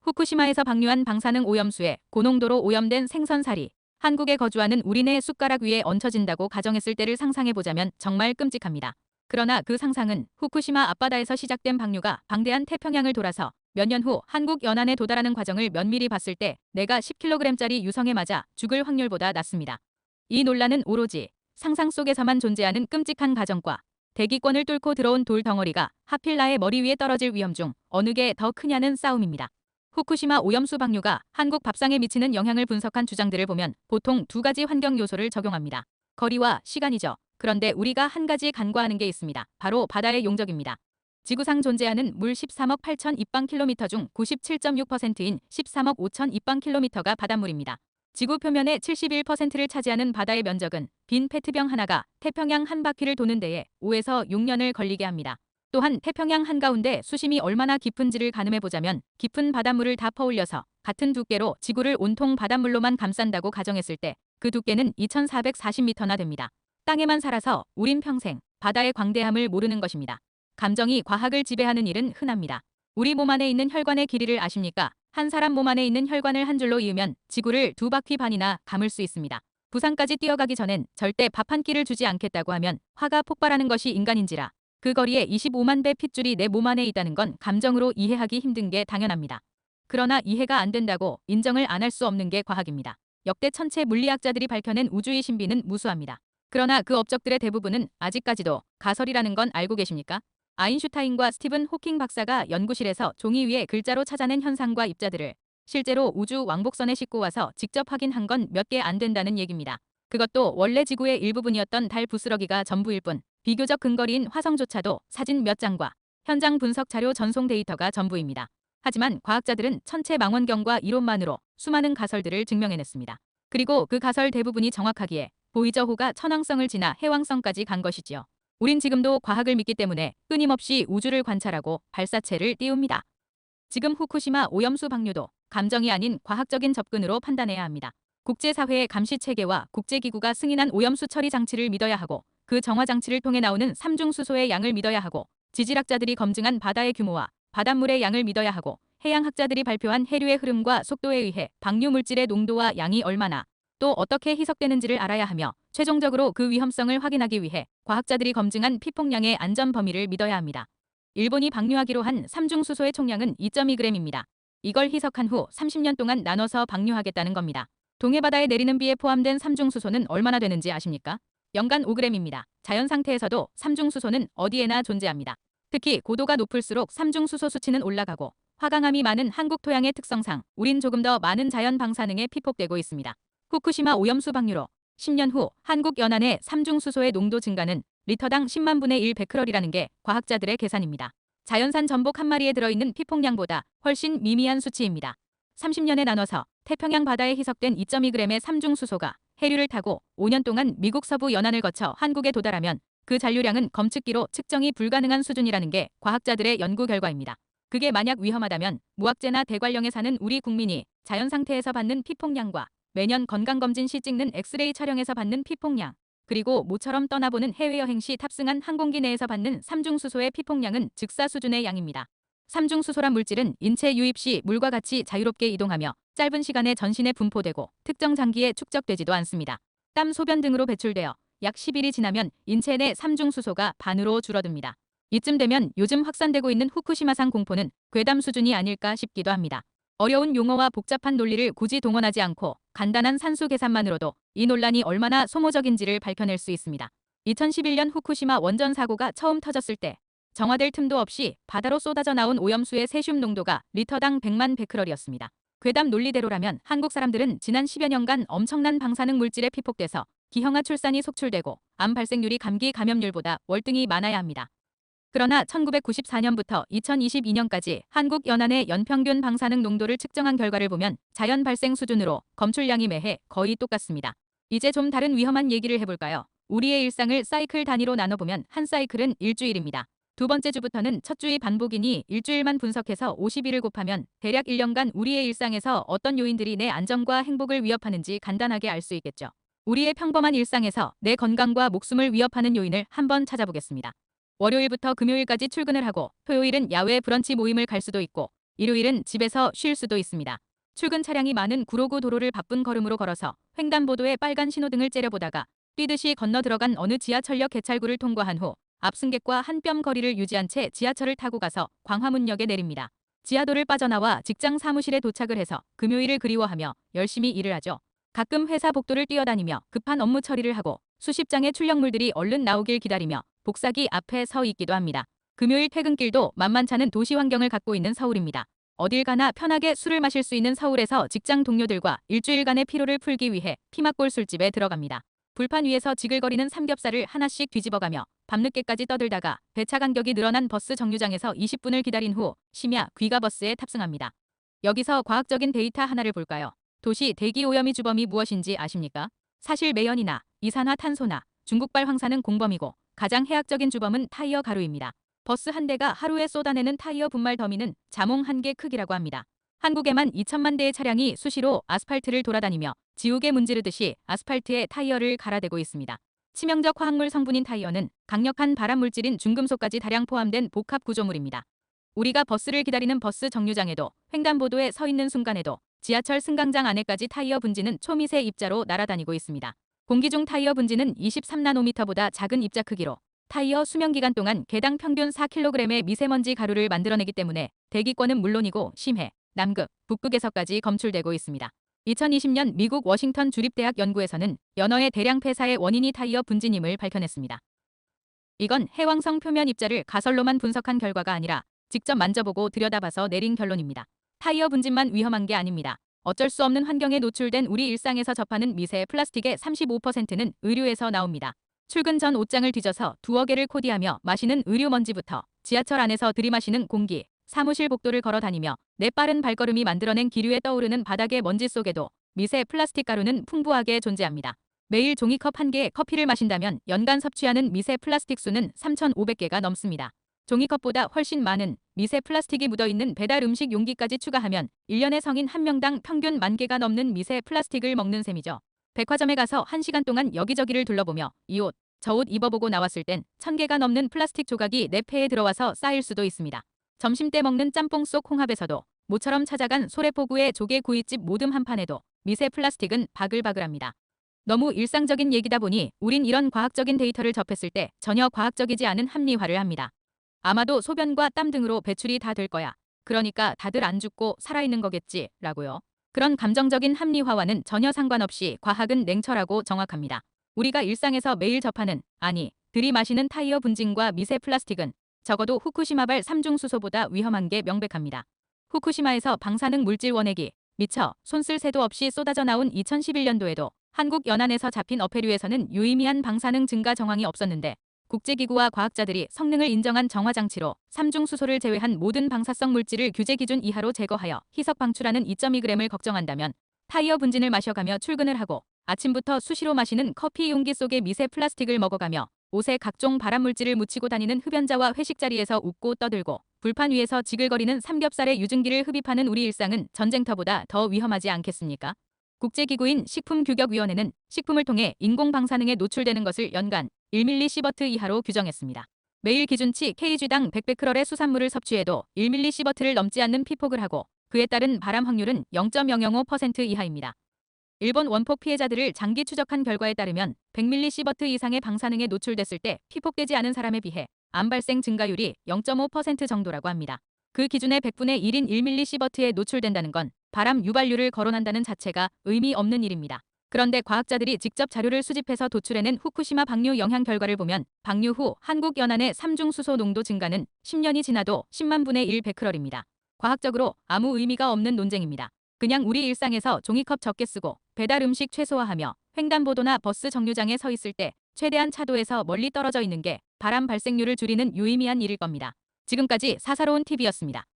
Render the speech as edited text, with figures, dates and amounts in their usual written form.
후쿠시마에서 방류한 방사능 오염수에 고농도로 오염된 생선살이 한국에 거주하는 우리네 숟가락 위에 얹혀진다고 가정했을 때를 상상해보자면 정말 끔찍합니다. 그러나 그 상상은 후쿠시마 앞바다에서 시작된 방류가 방대한 태평양을 돌아서 몇 년 후 한국 연안에 도달하는 과정을 면밀히 봤을 때 내가 10kg짜리 유성에 맞아 죽을 확률보다 낮습니다. 이 논란은 오로지 상상 속에서만 존재하는 끔찍한 가정과 대기권을 뚫고 들어온 돌 덩어리가 하필 나의 머리 위에 떨어질 위험 중 어느 게 더 크냐는 싸움입니다. 후쿠시마 오염수 방류가 한국 밥상에 미치는 영향을 분석한 주장들을 보면 보통 두 가지 환경 요소를 적용합니다. 거리와 시간이죠. 그런데 우리가 한 가지 간과하는 게 있습니다. 바로 바다의 용적입니다. 지구상 존재하는 물 13억 8천 입방킬로미터 중 97.6%인 13억 5천 입방킬로미터가 바닷물입니다. 지구 표면의 71%를 차지하는 바다의 면적은 빈 페트병 하나가 태평양 한 바퀴를 도는 데에 5에서 6년을 걸리게 합니다. 또한 태평양 한가운데 수심이 얼마나 깊은지를 가늠해보자면 깊은 바닷물을 다 퍼올려서 같은 두께로 지구를 온통 바닷물로만 감싼다고 가정했을 때 그 두께는 2440m나 됩니다. 땅에만 살아서 우린 평생 바다의 광대함을 모르는 것입니다. 감정이 과학을 지배하는 일은 흔합니다. 우리 몸 안에 있는 혈관의 길이를 아십니까? 한 사람 몸 안에 있는 혈관을 한 줄로 이으면 지구를 두 바퀴 반이나 감을 수 있습니다. 부산까지 뛰어가기 전엔 절대 밥 한 끼를 주지 않겠다고 하면 화가 폭발하는 것이 인간인지라 그 거리에 25만 배 핏줄이 내 몸 안에 있다는 건 감정으로 이해하기 힘든 게 당연합니다. 그러나 이해가 안 된다고 인정을 안 할 수 없는 게 과학입니다. 역대 천체 물리학자들이 밝혀낸 우주의 신비는 무수합니다. 그러나 그 업적들의 대부분은 아직까지도 가설이라는 건 알고 계십니까? 아인슈타인과 스티븐 호킹 박사가 연구실에서 종이 위에 글자로 찾아낸 현상과 입자들을 실제로 우주 왕복선에 싣고 와서 직접 확인한 건 몇 개 안 된다는 얘기입니다. 그것도 원래 지구의 일부분이었던 달 부스러기가 전부일 뿐 비교적 근거리인 화성조차도 사진 몇 장과 현장 분석 자료 전송 데이터가 전부입니다. 하지만 과학자들은 천체 망원경과 이론만으로 수많은 가설들을 증명해냈습니다. 그리고 그 가설 대부분이 정확하기에 보이저호가 천왕성을 지나 해왕성까지 간 것이지요. 우린 지금도 과학을 믿기 때문에 끊임없이 우주를 관찰하고 발사체를 띄웁니다. 지금 후쿠시마 오염수 방류도 감정이 아닌 과학적인 접근으로 판단해야 합니다. 국제사회의 감시체계와 국제기구가 승인한 오염수 처리 장치를 믿어야 하고 그 정화 장치를 통해 나오는 삼중수소의 양을 믿어야 하고 지질학자들이 검증한 바다의 규모와 바닷물의 양을 믿어야 하고 해양학자들이 발표한 해류의 흐름과 속도에 의해 방류 물질의 농도와 양이 얼마나 또 어떻게 희석되는지를 알아야 하며 최종적으로 그 위험성을 확인하기 위해 과학자들이 검증한 피폭량의 안전 범위를 믿어야 합니다. 일본이 방류하기로 한 삼중수소의 총량은 2.2g입니다. 이걸 희석한 후 30년 동안 나눠서 방류하겠다는 겁니다. 동해바다에 내리는 비에 포함된 삼중수소는 얼마나 되는지 아십니까? 연간 5g입니다. 자연 상태에서도 삼중수소는 어디에나 존재합니다. 특히 고도가 높을수록 삼중수소 수치는 올라가고 화강암이 많은 한국 토양의 특성상 우린 조금 더 많은 자연 방사능에 피폭되고 있습니다. 후쿠시마 오염수 방류로 10년 후 한국 연안의 삼중수소의 농도 증가는 리터당 10만 분의 1 베크럴이라는 게 과학자들의 계산입니다. 자연산 전복 한 마리에 들어있는 피폭량보다 훨씬 미미한 수치입니다. 30년에 나눠서 태평양 바다에 희석된 2.2g의 삼중수소가 해류를 타고 5년 동안 미국 서부 연안을 거쳐 한국에 도달하면 그 잔류량은 검측기로 측정이 불가능한 수준이라는 게 과학자들의 연구 결과입니다. 그게 만약 위험하다면 무학재나 대관령에 사는 우리 국민이 자연 상태에서 받는 피폭량과 매년 건강검진 시 찍는 엑스레이 촬영에서 받는 피폭량, 그리고 모처럼 떠나보는 해외여행 시 탑승한 항공기 내에서 받는 삼중수소의 피폭량은 즉사 수준의 양입니다. 삼중수소란 물질은 인체 유입 시 물과 같이 자유롭게 이동하며 짧은 시간에 전신에 분포되고 특정 장기에 축적되지도 않습니다. 땀, 소변 등으로 배출되어 약 10일이 지나면 인체 내 삼중수소가 반으로 줄어듭니다. 이쯤 되면 요즘 확산되고 있는 후쿠시마상 공포는 괴담 수준이 아닐까 싶기도 합니다. 어려운 용어와 복잡한 논리를 굳이 동원하지 않고 간단한 산수 계산만으로도 이 논란이 얼마나 소모적인지를 밝혀낼 수 있습니다. 2011년 후쿠시마 원전 사고가 처음 터졌을 때 정화될 틈도 없이 바다로 쏟아져 나온 오염수의 세슘 농도가 리터당 100만 베크럴이었습니다. 괴담 논리대로라면 한국 사람들은 지난 10여 년간 엄청난 방사능 물질에 피폭돼서 기형아 출산이 속출되고 암 발생률이 감기 감염률보다 월등히 많아야 합니다. 그러나 1994년부터 2022년까지 한국 연안의 연평균 방사능 농도를 측정한 결과를 보면 자연 발생 수준으로 검출량이 매해 거의 똑같습니다. 이제 좀 다른 위험한 얘기를 해볼까요? 우리의 일상을 사이클 단위로 나눠보면 한 사이클은 일주일입니다. 두 번째 주부터는 첫 주의 반복이니 일주일만 분석해서 50일을 곱하면 대략 1년간 우리의 일상에서 어떤 요인들이 내 안전과 행복을 위협하는지 간단하게 알 수 있겠죠. 우리의 평범한 일상에서 내 건강과 목숨을 위협하는 요인을 한번 찾아보겠습니다. 월요일부터 금요일까지 출근을 하고 토요일은 야외 브런치 모임을 갈 수도 있고 일요일은 집에서 쉴 수도 있습니다. 출근 차량이 많은 구로구 도로를 바쁜 걸음으로 걸어서 횡단보도에 빨간 신호등을 째려보다가 뛰듯이 건너 들어간 어느 지하철역 개찰구를 통과한 후 앞승객과 한 뼘 거리를 유지한 채 지하철을 타고 가서 광화문역에 내립니다. 지하도를 빠져나와 직장 사무실에 도착을 해서 금요일을 그리워하며 열심히 일을 하죠. 가끔 회사 복도를 뛰어다니며 급한 업무 처리를 하고 수십 장의 출력물들이 얼른 나오길 기다리며 복사기 앞에 서 있기도 합니다. 금요일 퇴근길도 만만찮은 도시 환경을 갖고 있는 서울입니다. 어딜 가나 편하게 술을 마실 수 있는 서울에서 직장 동료들과 일주일간의 피로를 풀기 위해 피막골 술집에 들어갑니다. 불판 위에서 지글거리는 삼겹살을 하나씩 뒤집어가며 밤늦게까지 떠들다가 배차 간격이 늘어난 버스 정류장에서 20분을 기다린 후 심야 귀가버스에 탑승합니다. 여기서 과학적인 데이터 하나를 볼까요? 도시 대기오염이 주범이 무엇인지 아십니까? 사실 매연이나 이산화탄소나 중국발 황사는 공범이고 가장 해악적인 주범은 타이어 가루입니다. 버스 한 대가 하루에 쏟아내는 타이어 분말 더미는 자몽 한 개 크기라고 합니다. 한국에만 2천만 대의 차량이 수시로 아스팔트를 돌아다니며 지우개 문지르듯이 아스팔트에 타이어를 갈아대고 있습니다. 치명적 화학물 성분인 타이어는 강력한 발암 물질인 중금속까지 다량 포함된 복합 구조물입니다. 우리가 버스를 기다리는 버스 정류장에도 횡단보도에 서 있는 순간에도 지하철 승강장 안에까지 타이어 분지는 초미세 입자로 날아다니고 있습니다. 공기 중 타이어 분지는 23나노미터보다 작은 입자 크기로 타이어 수명기간 동안 개당 평균 4kg의 미세먼지 가루를 만들어내기 때문에 대기권은 물론이고 심해, 남극, 북극에서까지 검출되고 있습니다. 2020년 미국 워싱턴 주립대학 연구에서는 연어의 대량 폐사의 원인이 타이어 분진임을 밝혀냈습니다. 이건 해왕성 표면 입자를 가설로만 분석한 결과가 아니라 직접 만져보고 들여다봐서 내린 결론입니다. 타이어 분진만 위험한 게 아닙니다. 어쩔 수 없는 환경에 노출된 우리 일상에서 접하는 미세 플라스틱의 35%는 의류에서 나옵니다. 출근 전 옷장을 뒤져서 두어 개를 코디하며 마시는 의류 먼지부터 지하철 안에서 들이마시는 공기, 사무실 복도를 걸어 다니며 내 빠른 발걸음이 만들어낸 기류에 떠오르는 바닥의 먼지 속에도 미세 플라스틱 가루는 풍부하게 존재합니다. 매일 종이컵 한 개의 커피를 마신다면 연간 섭취하는 미세 플라스틱 수는 3,500개가 넘습니다. 종이컵보다 훨씬 많은 미세 플라스틱이 묻어있는 배달 음식 용기까지 추가하면 1년에 성인 한 명당 평균 10,000개가 넘는 미세 플라스틱을 먹는 셈이죠. 백화점에 가서 1시간 동안 여기저기를 둘러보며 이 옷, 저 옷 입어보고 나왔을 땐 1,000개가 넘는 플라스틱 조각이 내 폐에 들어와서 쌓일 수도 있습니다. 점심때 먹는 짬뽕 속 홍합에서도 모처럼 찾아간 소래포구의 조개구이집 모듬 한 판에도 미세 플라스틱은 바글바글합니다. 너무 일상적인 얘기다 보니 우린 이런 과학적인 데이터를 접했을 때 전혀 과학적이지 않은 합리화를 합니다. 아마도 소변과 땀 등으로 배출이 다 될 거야. 그러니까 다들 안 죽고 살아있는 거겠지 라고요. 그런 감정적인 합리화와는 전혀 상관없이 과학은 냉철하고 정확합니다. 우리가 일상에서 매일 접하는, 아니, 들이마시는 타이어 분진과 미세 플라스틱은 적어도 후쿠시마발 삼중수소보다 위험한 게 명백합니다. 후쿠시마에서 방사능 물질 원액이 미처 손 쓸 새도 없이 쏟아져 나온 2011년도에도 한국 연안에서 잡힌 어패류에서는 유의미한 방사능 증가 정황이 없었는데 국제기구와 과학자들이 성능을 인정한 정화장치로 삼중수소를 제외한 모든 방사성 물질을 규제 기준 이하로 제거하여 희석 방출하는 2.2g을 걱정한다면 타이어 분진을 마셔가며 출근을 하고 아침부터 수시로 마시는 커피 용기 속에 미세 플라스틱을 먹어가며 옷에 각종 발암물질을 묻히고 다니는 흡연자와 회식 자리에서 웃고 떠들고 불판 위에서 지글거리는 삼겹살에 유증기를 흡입하는 우리 일상은 전쟁터보다 더 위험하지 않겠습니까? 국제기구인 식품규격위원회는 식품을 통해 인공방사능에 노출되는 것을 연간 1mSv 이하로 규정했습니다. 매일 기준치 kg당 100베크럴의 수산물을 섭취해도 1mSv를 넘지 않는 피폭을 하고 그에 따른 발암 확률은 0.005% 이하입니다. 일본 원폭 피해자들을 장기 추적한 결과에 따르면 100mSv 이상의 방사능에 노출됐을 때 피폭되지 않은 사람에 비해 암 발생 증가율이 0.5% 정도라고 합니다. 그 기준의 100분의 1인 1mSv에 노출된다는 건 발암 유발률을 거론한다는 자체가 의미 없는 일입니다. 그런데 과학자들이 직접 자료를 수집해서 도출해낸 후쿠시마 방류 영향 결과를 보면 방류 후 한국 연안의 삼중수소 농도 증가는 10년이 지나도 10만 분의 1 베크럴입니다. 과학적으로 아무 의미가 없는 논쟁입니다. 그냥 우리 일상에서 종이컵 적게 쓰고 배달 음식 최소화하며 횡단보도나 버스 정류장에 서 있을 때 최대한 차도에서 멀리 떨어져 있는 게 발암 발생률을 줄이는 유의미한 일일 겁니다. 지금까지 사사로운 TV였습니다.